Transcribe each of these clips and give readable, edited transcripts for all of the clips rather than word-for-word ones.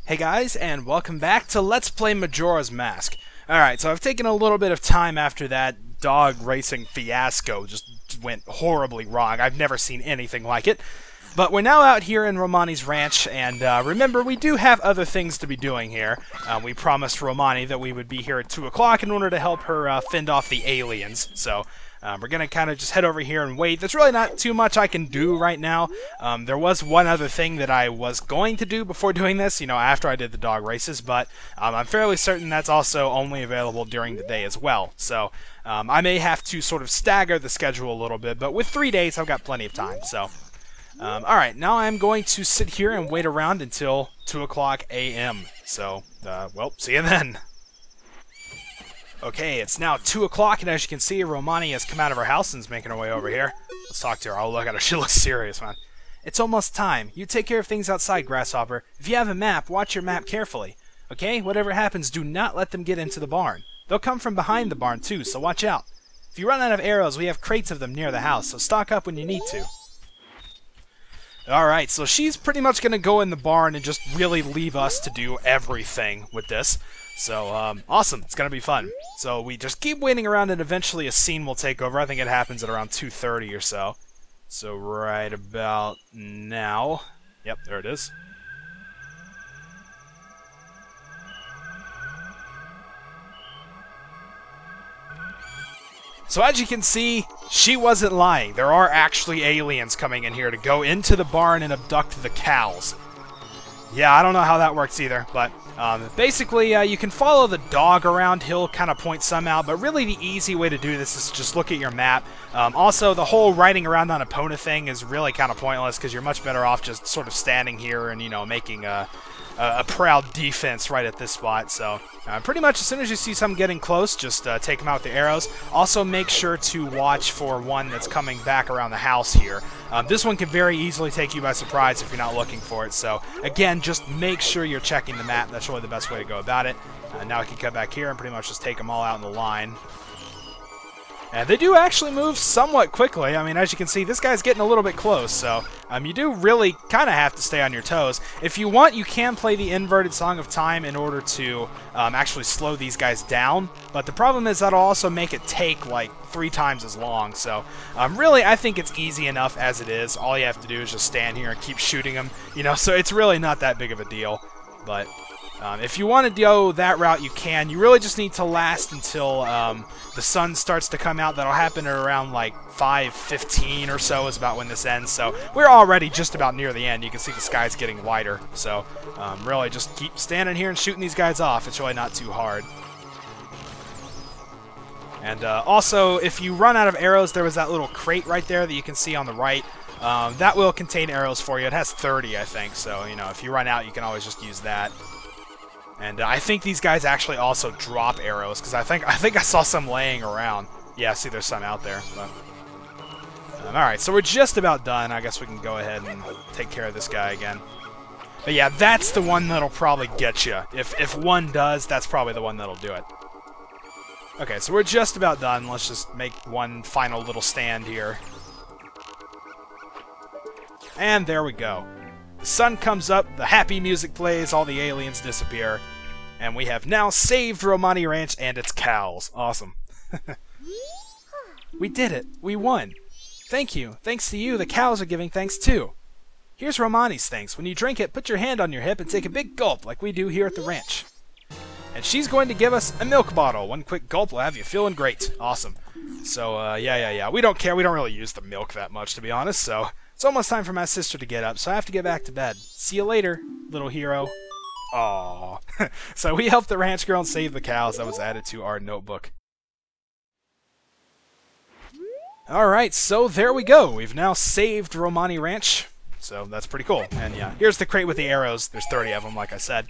Hey guys, and welcome back to Let's Play Majora's Mask. Alright, so I've taken a little bit of time after that dog racing fiasco just went horribly wrong. I've never seen anything like it. But we're now out here in Romani's ranch, and remember, we do have other things to be doing here. We promised Romani that we would be here at 2 o'clock in order to help her fend off the aliens, so we're going to kind of just head over here and wait. There's really not too much I can do right now. There was one other thing that I was going to do before doing this, you know, after I did the dog races, but I'm fairly certain that's also only available during the day as well. So I may have to sort of stagger the schedule a little bit, but with 3 days, I've got plenty of time, so... Alright, now I'm going to sit here and wait around until 2 o'clock a.m. So, well, see you then. Okay, it's now 2 o'clock, and as you can see, Romani has come out of her house and is making her way over here. Let's talk to her. Oh, look at her. She looks serious, man. It's almost time. You take care of things outside, Grasshopper. If you have a map, watch your map carefully. Okay? Whatever happens, do not let them get into the barn. They'll come from behind the barn, too, so watch out. If you run out of arrows, we have crates of them near the house, so stock up when you need to. Alright, so she's pretty much going to go in the barn and just really leave us to do everything with this. So, awesome. It's going to be fun. So we just keep waiting around and eventually a scene will take over. I think it happens at around 2:30 or so. So right about now. Yep, there it is. So as you can see, she wasn't lying. There are actually aliens coming in here to go into the barn and abduct the cows. Yeah, I don't know how that works either, but basically you can follow the dog around. He'll kind of point some out, but really the easy way to do this is just look at your map. Also, the whole riding around on Epona thing is really kind of pointless because you're much better off just sort of standing here and, you know, making a proud defense right at this spot. So pretty much as soon as you see some getting close, just take them out with the arrows. Also make sure to watch for one that's coming back around the house here. This one can very easily take you by surprise if you're not looking for it. So again, just make sure you're checking the map. That's really the best way to go about it. Now I can cut back here and pretty much just take them all out in the line. And they do actually move somewhat quickly. I mean, as you can see, this guy's getting a little bit close, so you do really kind of have to stay on your toes. If you want, you can play the inverted Song of Time in order to actually slow these guys down, but the problem is that'll also make it take like 3 times as long, so really I think it's easy enough as it is. All you have to do is just stand here and keep shooting them, you know, so it's really not that big of a deal, but... if you want to go that route, you can. You really just need to last until the sun starts to come out. That'll happen at around like 5:15 or so is about when this ends. So we're already just about near the end. You can see the sky's getting lighter. So really just keep standing here and shooting these guys off. It's really not too hard. And also, if you run out of arrows, there was that little crate right there that you can see on the right. That will contain arrows for you. It has 30, I think. So, you know, if you run out, you can always just use that. And I think these guys actually also drop arrows, because I think I saw some laying around. Yeah, see, there's some out there. But, alright, so we're just about done. I guess we can go ahead and take care of this guy again. But yeah, that's the one that'll probably get you. If one does, that's probably the one that'll do it. Okay, so we're just about done. Let's just make one final little stand here. And there we go. The sun comes up, the happy music plays, all the aliens disappear, and we have now saved Romani Ranch and its cows. Awesome. We did it. We won. Thank you. Thanks to you, the cows are giving thanks too. Here's Romani's thanks. When you drink it, put your hand on your hip and take a big gulp like we do here at the ranch. And she's going to give us a milk bottle. One quick gulp will have you feeling great. Awesome. So, yeah. We don't care. We don't really use the milk that much, to be honest, so... It's almost time for my sister to get up, so I have to get back to bed. See you later, little hero. Aww. So we helped the ranch girl and save the cows. That was added to our notebook. Alright, so there we go. We've now saved Romani Ranch. So that's pretty cool. And yeah, here's the crate with the arrows. There's 30 of them, like I said.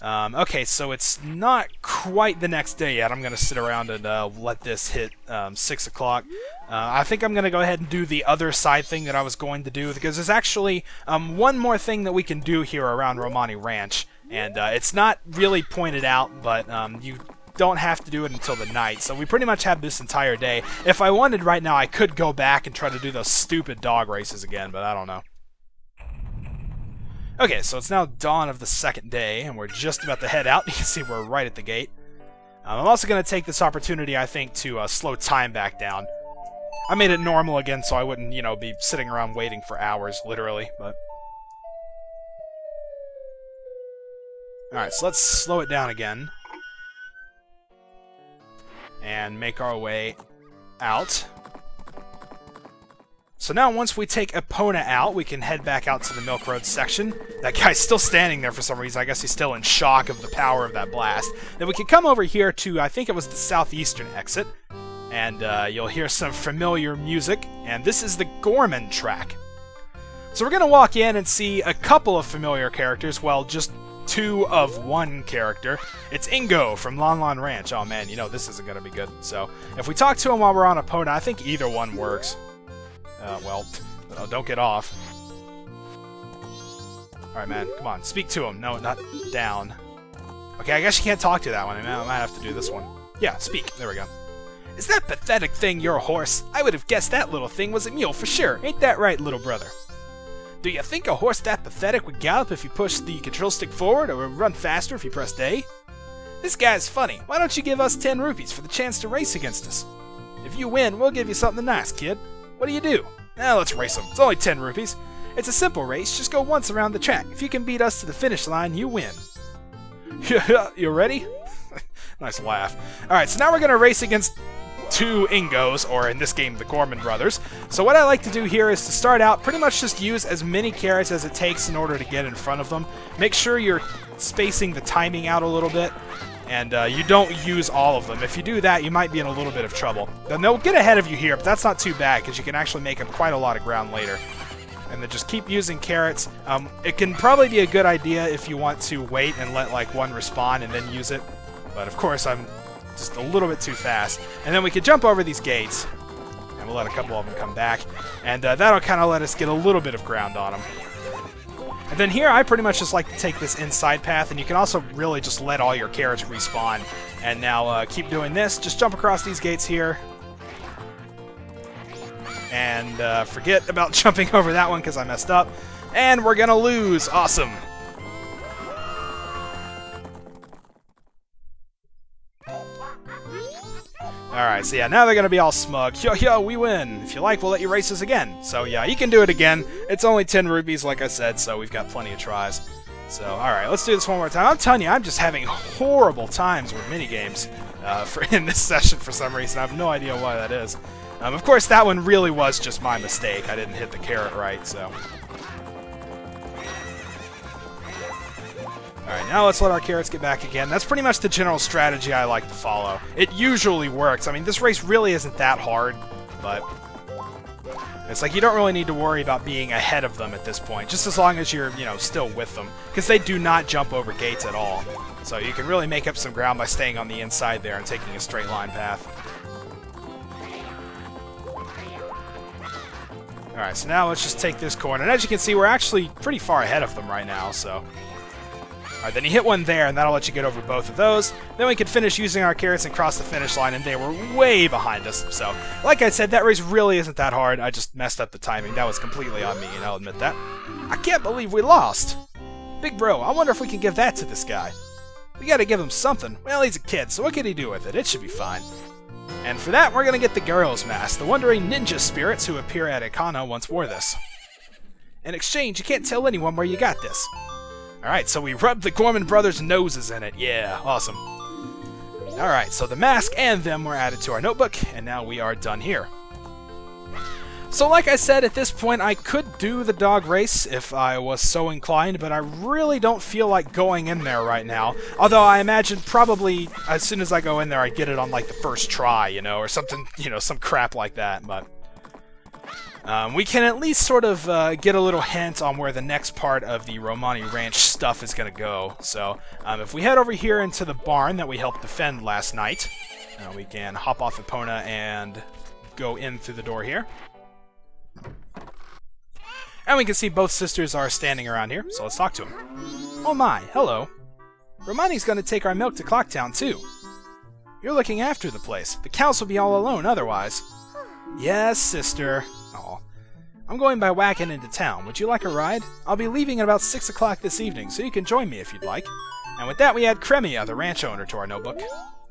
Okay, so it's not quite the next day yet. I'm going to sit around and let this hit 6 o'clock. I think I'm going to go ahead and do the other side thing that I was going to do, because there's actually one more thing that we can do here around Romani Ranch, and it's not really pointed out, but you don't have to do it until the night, so we pretty much have this entire day. If I wanted right now, I could go back and try to do those stupid dog races again, but I don't know. Okay, so it's now dawn of the second day, and we're just about to head out. You can see we're right at the gate. I'm also going to take this opportunity, I think, to slow time back down. I made it normal again so I wouldn't, be sitting around waiting for hours, literally, but... Alright, so let's slow it down again. And make our way out. So now once we take Epona out, we can head back out to the Milk Road section. That guy's still standing there for some reason. I guess he's still in shock of the power of that blast. Then we can come over here to, I think it was the southeastern exit. And you'll hear some familiar music. And this is the Gorman track. So we're going to walk in and see a couple of familiar characters. Well, just 2 of 1 character. It's Ingo from Lon Lon Ranch. Oh man, this isn't going to be good. So if we talk to him while we're on Epona, I think either one works. Well, don't get off. Alright, man, come on, speak to him. No, not down. Okay, I guess you can't talk to that one. I might have to do this one. Yeah, speak. There we go. Is that pathetic thing your horse? I would have guessed that little thing was a mule for sure. Ain't that right, little brother? Do you think a horse that pathetic would gallop if you push the control stick forward, or would run faster if you pressed A? This guy's funny. Why don't you give us 10 rupees for the chance to race against us? If you win, we'll give you something nice, kid. What do you do? Now let's race him. It's only 10 rupees. It's a simple race. Just go once around the track. If you can beat us to the finish line, you win. You ready? Nice laugh. Alright, so now we're going to race against 2 Ingos, or in this game, the Gorman brothers. So what I like to do here is to start out, pretty much just use as many carrots as it takes in order to get in front of them. Make sure you're spacing the timing out a little bit. And you don't use all of them. If you do that, you might be in a little bit of trouble. Then they'll get ahead of you here, but that's not too bad, because you can actually make up quite a lot of ground later. And then just keep using carrots. It can probably be a good idea if you want to wait and let, like, one respawn and then use it. But, of course, I'm just a little bit too fast. And then we can jump over these gates, and we'll let a couple of them come back. And that'll kind of let us get a little bit of ground on them. And then here, I pretty much just like to take this inside path, and you can also really just let all your carrots respawn. And now keep doing this. Just jump across these gates here. And forget about jumping over that one because I messed up. And we're going to lose. Awesome. Alright, so yeah, now they're going to be all smug. Yo, we win. If you like, we'll let you race us again. So yeah, you can do it again. It's only 10 rupees, like I said, so we've got plenty of tries. So, alright, let's do this one more time. I'm telling you, I'm just having horrible times with minigames in this session for some reason. I have no idea why that is. Of course, that one really was just my mistake. I didn't hit the carrot right, so... Alright, now let's let our carrots get back again. That's pretty much the general strategy I like to follow. It usually works. I mean, this race really isn't that hard, but... It's like you don't really need to worry about being ahead of them at this point, just as long as you're, still with them. Because they do not jump over gates at all. So you can really make up some ground by staying on the inside there and taking a straight line path. Alright, so now let's just take this corner. And as you can see, we're actually pretty far ahead of them right now, so... Alright, then you hit one there, and that'll let you get over both of those. Then we can finish using our carrots and cross the finish line, and they were way behind us. So, like I said, that race really isn't that hard. I just messed up the timing. That was completely on me, and I'll admit that. I can't believe we lost! Big bro, I wonder if we can give that to this guy. We gotta give him something. Well, he's a kid, so what can he do with it? It should be fine. And for that, we're gonna get the Girl's Mask. The wandering ninja spirits who appear at Ikana once wore this. In exchange, you can't tell anyone where you got this. Alright, so we rubbed the Gorman brothers' noses in it. Yeah, awesome. Alright, so the mask and them were added to our notebook, and now we are done here. So like I said, at this point I could do the dog race if I was so inclined, but I really don't feel like going in there right now. Although I imagine probably as soon as I go in there I get it on like the first try, or something, some crap like that, but... we can at least sort of get a little hint on where the next part of the Romani Ranch stuff is going to go. So, if we head over here into the barn that we helped defend last night, we can hop off Epona and go in through the door here. And we can see both sisters are standing around here, so let's talk to them. Oh my, hello. Romani's going to take our milk to Clocktown too. You're looking after the place. The cows will be all alone otherwise. Yes, sister. I'm going by Wagon into town. Would you like a ride? I'll be leaving at about 6 o'clock this evening, so you can join me if you'd like. And with that, we add Cremia, the ranch owner, to our notebook.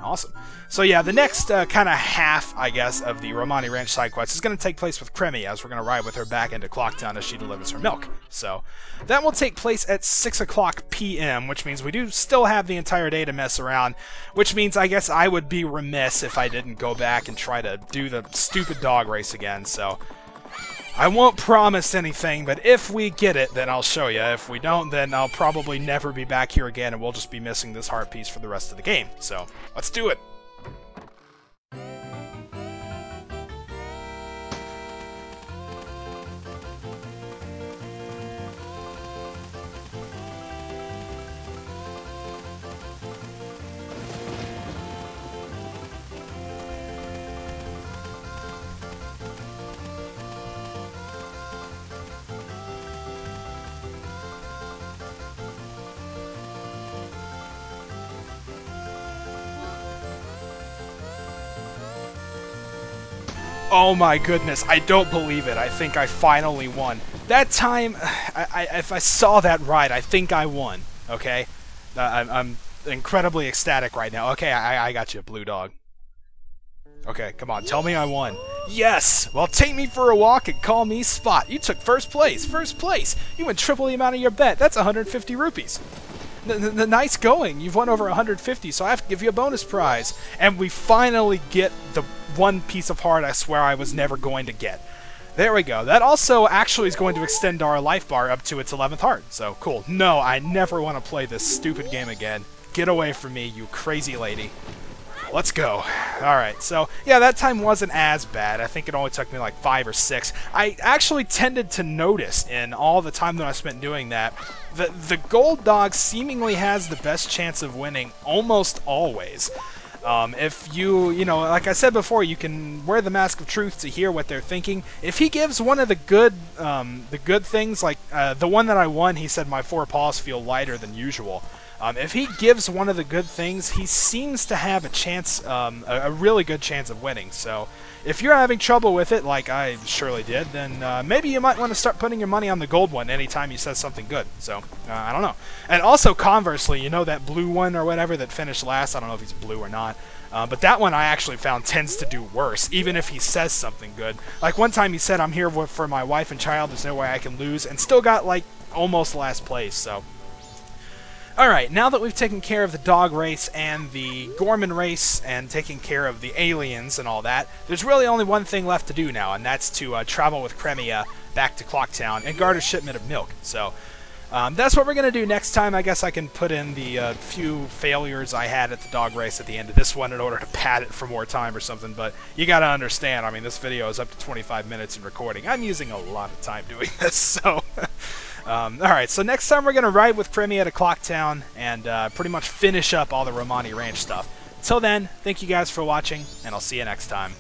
Awesome. So yeah, the next kind of half, I guess, of the Romani Ranch side quest is going to take place with Cremia, as we're going to ride with her back into Clocktown as she delivers her milk. So that will take place at 6 o'clock p.m., which means we do still have the entire day to mess around, which means I guess I would be remiss if I didn't go back and try to do the stupid dog race again. So I won't promise anything, but if we get it, then I'll show you. If we don't, then I'll probably never be back here again, and we'll just be missing this heart piece for the rest of the game. So, let's do it! Oh my goodness, I don't believe it. I think I finally won. That time, if I saw that ride, I think I won, okay? I'm incredibly ecstatic right now. Okay, I got you, Blue Dog. Okay, come on, tell me I won. Yes! Well, take me for a walk and call me Spot. You took first place! First place! You win triple the amount of your bet. That's 150 rupees. Nice going. You've won over 150, so I have to give you a bonus prize. And we finally get the one piece of heart I swear I was never going to get. There we go. That also actually is going to extend our life bar up to its 11th heart. So, cool. No, I never want to play this stupid game again. Get away from me, you crazy lady. Let's go. Alright, so, yeah, that time wasn't as bad. I think it only took me like 5 or 6. I actually tended to notice in all the time that I spent doing that, the gold dog seemingly has the best chance of winning almost always. If you know, like I said before, you can wear the mask of truth to hear what they're thinking. If he gives one of the good things, like the one that I won, he said my 4 paws feel lighter than usual. If he gives one of the good things, he seems to have a chance, a really good chance of winning. So, if you're having trouble with it, like I surely did, then maybe you might want to start putting your money on the gold one anytime he says something good. So, I don't know. And also, conversely, you know that blue one or whatever that finished last? I don't know if he's blue or not. But that one I actually found tends to do worse, even if he says something good. Like one time he said, I'm here for my wife and child, there's no way I can lose, and still got, like, almost last place, so. Alright, now that we've taken care of the dog race and the Gorman race and taken care of the aliens and all that, there's really only one thing left to do now, and that's to travel with Cremia back to Clocktown and guard a shipment of milk. So, that's what we're going to do next time. I guess I can put in the few failures I had at the dog race at the end of this one in order to pad it for more time or something, but you got to understand, I mean, this video is up to 25 minutes in recording. I'm using a lot of time doing this, so... Alright, so next time we're going to ride with Cremia to Clocktown and pretty much finish up all the Romani Ranch stuff. Until then, thank you guys for watching, and I'll see you next time.